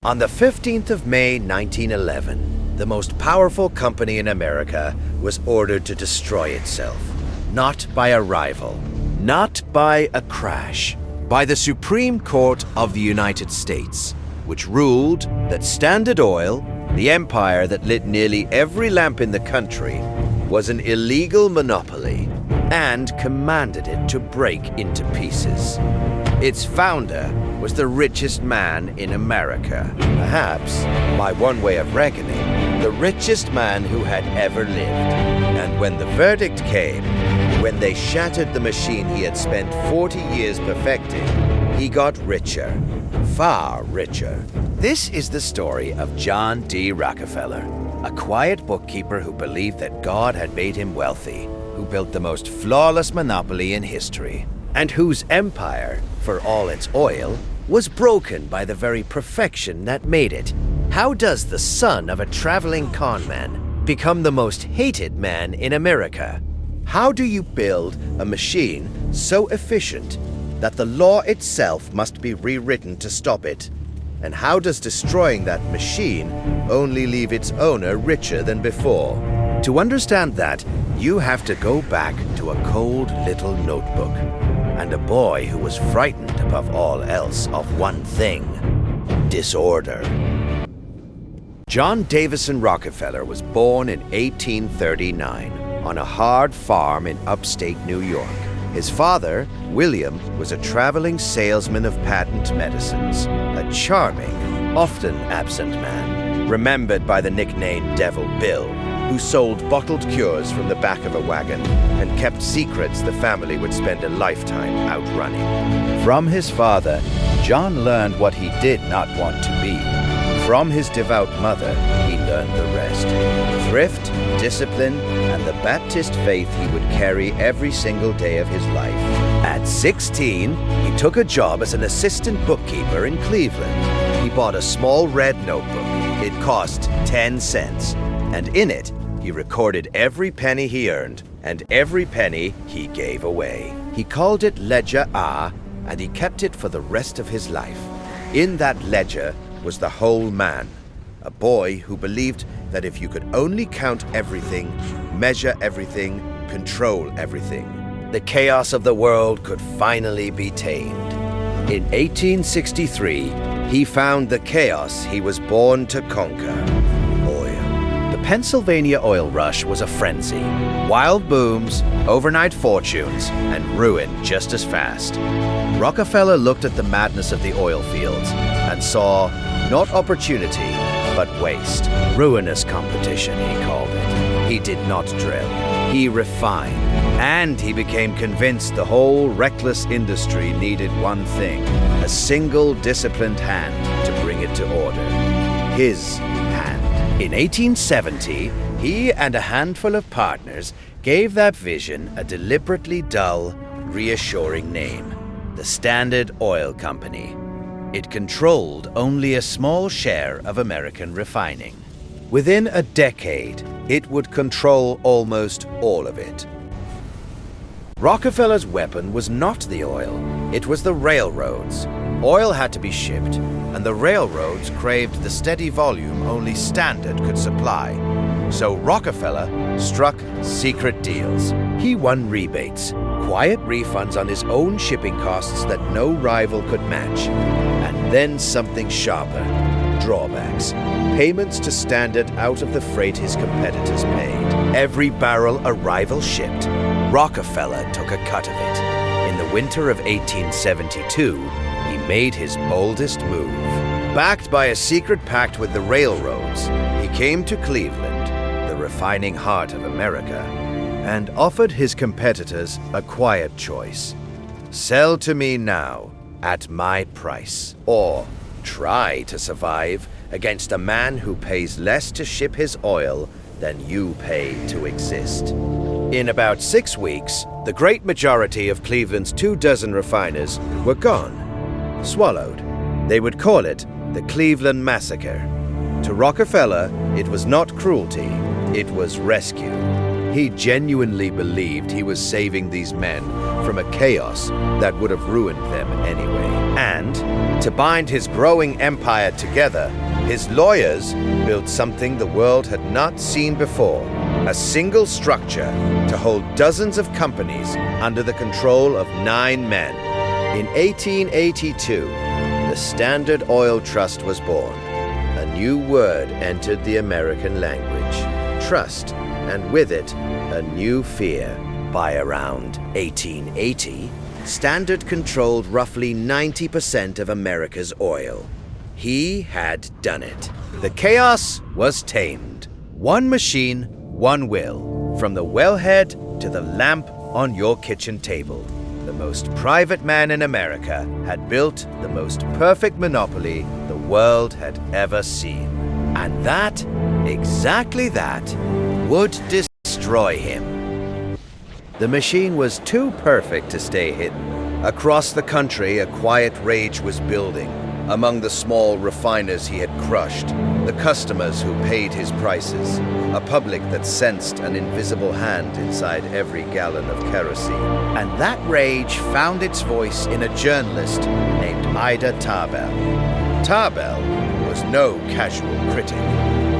On the 15th of May, 1911, the most powerful company in America was ordered to destroy itself. Not by a rival, not by a crash, by the Supreme Court of the United States, which ruled that Standard Oil, the empire that lit nearly every lamp in the country, was an illegal monopoly and commanded it to break into pieces. Its founder was the richest man in America, perhaps, by one way of reckoning, the richest man who had ever lived. And when the verdict came, when they shattered the machine he had spent 40 years perfecting, he got richer, far richer. This is the story of John D. Rockefeller, a quiet bookkeeper who believed that God had made him wealthy, who built the most flawless monopoly in history, and whose empire, for all its oil, was broken by the very perfection that made it. How does the son of a traveling conman become the most hated man in America? How do you build a machine so efficient that the law itself must be rewritten to stop it? And how does destroying that machine only leave its owner richer than before? To understand that, you have to go back to a cold little notebook and a boy who was frightened above all else of one thing: disorder. John Davison Rockefeller was born in 1839 on a hard farm in upstate New York. His father, William, was a traveling salesman of patent medicines, a charming, often absent man, remembered by the nickname Devil Bill, who sold bottled cures from the back of a wagon and kept secrets the family would spend a lifetime outrunning. From his father, John learned what he did not want to be. From his devout mother, he learned the rest: thrift, discipline, and the Baptist faith he would carry every single day of his life. At 16, he took a job as an assistant bookkeeper in Cleveland. He bought a small red notebook. It cost 10 cents, and in it, he recorded every penny he earned and every penny he gave away. He called it Ledger A, and he kept it for the rest of his life. In that ledger was the whole man, a boy who believed that if you could only count everything, measure everything, control everything, the chaos of the world could finally be tamed. In 1863, he found the chaos he was born to conquer: oil. The Pennsylvania oil rush was a frenzy. Wild booms, overnight fortunes, and ruin just as fast. Rockefeller looked at the madness of the oil fields and saw not opportunity, but waste. Ruinous competition, he called it. He did not drill. He refined. And he became convinced the whole reckless industry needed one thing: a single disciplined hand to bring it to order. His hand. In 1870, he and a handful of partners gave that vision a deliberately dull, reassuring name: the Standard Oil Company. It controlled only a small share of American refining. Within a decade, it would control almost all of it. Rockefeller's weapon was not the oil, it was the railroads. Oil had to be shipped, and the railroads craved the steady volume only Standard could supply. So Rockefeller struck secret deals. He won rebates, quiet refunds on his own shipping costs that no rival could match. And then something sharper: drawbacks, payments to Standard out of the freight his competitors paid. Every barrel a rival shipped, Rockefeller took a cut of it. In the winter of 1872, he made his boldest move. Backed by a secret pact with the railroads, he came to Cleveland, the refining heart of America, and offered his competitors a quiet choice: sell to me now at my price, or try to survive against a man who pays less to ship his oil than you pay to exist. In about 6 weeks, the great majority of Cleveland's 24 refiners were gone, swallowed. They would call it the Cleveland Massacre. To Rockefeller, it was not cruelty, it was rescue. He genuinely believed he was saving these men from a chaos that would have ruined them anyway. And, to bind his growing empire together, his lawyers built something the world had not seen before: a single structure to hold dozens of companies under the control of 9 men. In 1882, the Standard Oil Trust was born. A new word entered the American language: trust, and with it, a new fear. By around 1880, Standard controlled roughly 90% of America's oil. He had done it. The chaos was tamed. One machine, one will. From the wellhead to the lamp on your kitchen table. The most private man in America had built the most perfect monopoly the world had ever seen. And that, exactly that, would destroy him. The machine was too perfect to stay hidden. Across the country, a quiet rage was building. Among the small refiners he had crushed, the customers who paid his prices, a public that sensed an invisible hand inside every gallon of kerosene. And that rage found its voice in a journalist named Ida Tarbell. Tarbell was no casual critic.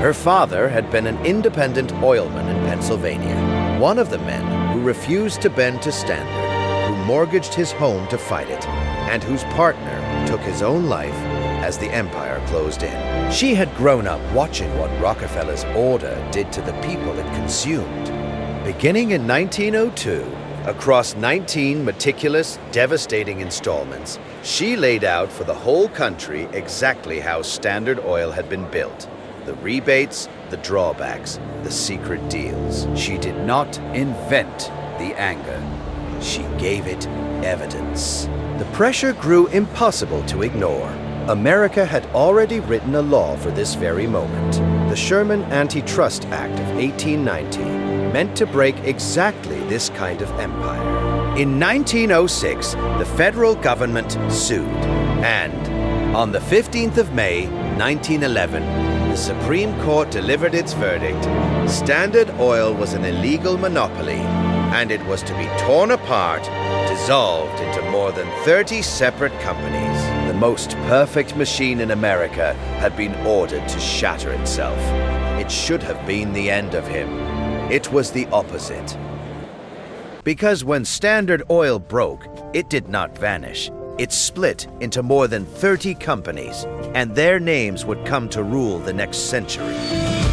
Her father had been an independent oilman in Pennsylvania, one of the men who refused to bend to Standard, who mortgaged his home to fight it, and whose partner took his own life as the empire closed in. She had grown up watching what Rockefeller's order did to the people it consumed. Beginning in 1902, across 19 meticulous, devastating installments, she laid out for the whole country exactly how Standard Oil had been built. The rebates, the drawbacks, the secret deals. She did not invent the anger. She gave it evidence. The pressure grew impossible to ignore. America had already written a law for this very moment. The Sherman Antitrust Act of 1890 meant to break exactly this kind of empire. In 1906, the federal government sued, and on the 15th of May, 1911, the Supreme Court delivered its verdict. Standard Oil was an illegal monopoly, and it was to be torn apart, dissolved into more than 30 separate companies. The most perfect machine in America had been ordered to shatter itself. It should have been the end of him. It was the opposite. Because when Standard Oil broke, it did not vanish. It split into more than 30 companies, and their names would come to rule the next century.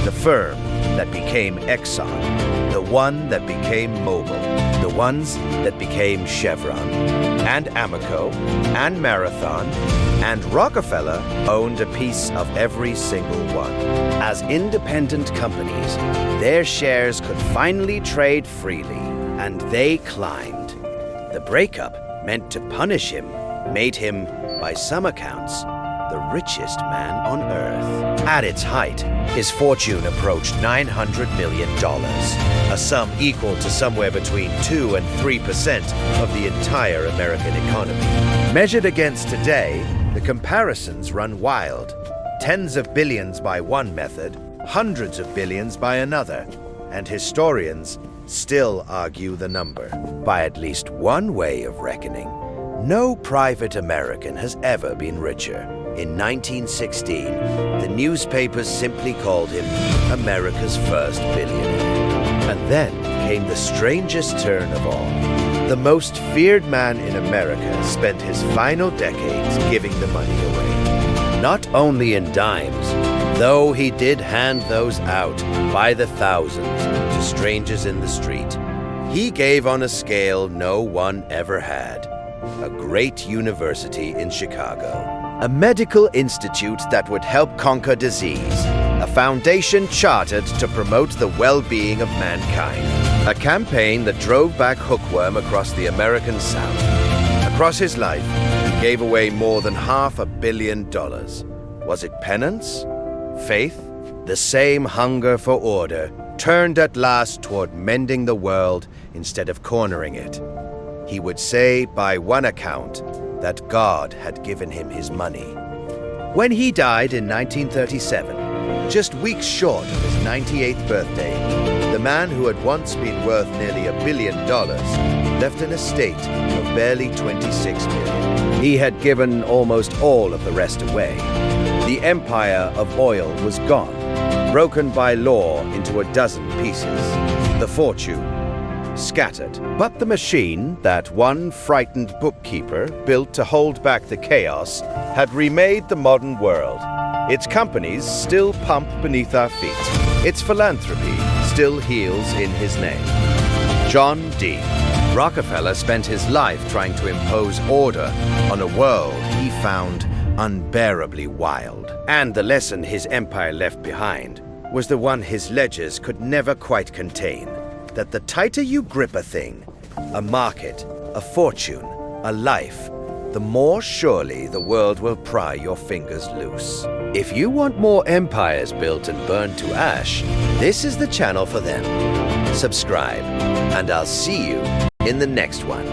The firm that became Exxon, the one that became Mobil, the ones that became Chevron, and Amoco, and Marathon, and Rockefeller owned a piece of every single one. As independent companies, their shares could finally trade freely, and they climbed. The breakup meant to punish him made him, by some accounts, the richest man on Earth. At its height, his fortune approached $900 million, a sum equal to somewhere between 2 and 3% of the entire American economy. Measured against today, the comparisons run wild. Tens of billions by one method, hundreds of billions by another, and historians still argue the number. By at least one way of reckoning, no private American has ever been richer. In 1916, the newspapers simply called him America's first billionaire. And then came the strangest turn of all. The most feared man in America spent his final decades giving the money away. Not only in dimes, though he did hand those out by the thousands to strangers in the street. He gave on a scale no one ever had. A great university in Chicago, a medical institute that would help conquer disease, a foundation chartered to promote the well-being of mankind, a campaign that drove back hookworm across the American South. Across his life, he gave away more than $500 million. Was it penance? Faith? The same hunger for order turned at last toward mending the world instead of cornering it. He would say, by one account, that God had given him his money. When he died in 1937, just weeks short of his 98th birthday, the man who had once been worth nearly $1 billion left an estate of barely 26 million. He had given almost all of the rest away. The empire of oil was gone, broken by law into a dozen pieces. The fortune scattered. But the machine that one frightened bookkeeper built to hold back the chaos had remade the modern world. Its companies still pump beneath our feet. Its philanthropy still heals in his name. John D. Rockefeller spent his life trying to impose order on a world he found unbearably wild. And the lesson his empire left behind was the one his ledgers could never quite contain. That the tighter you grip a thing, a market, a fortune, a life, the more surely the world will pry your fingers loose. If you want more empires built and burned to ash, this is the channel for them. Subscribe, and I'll see you in the next one.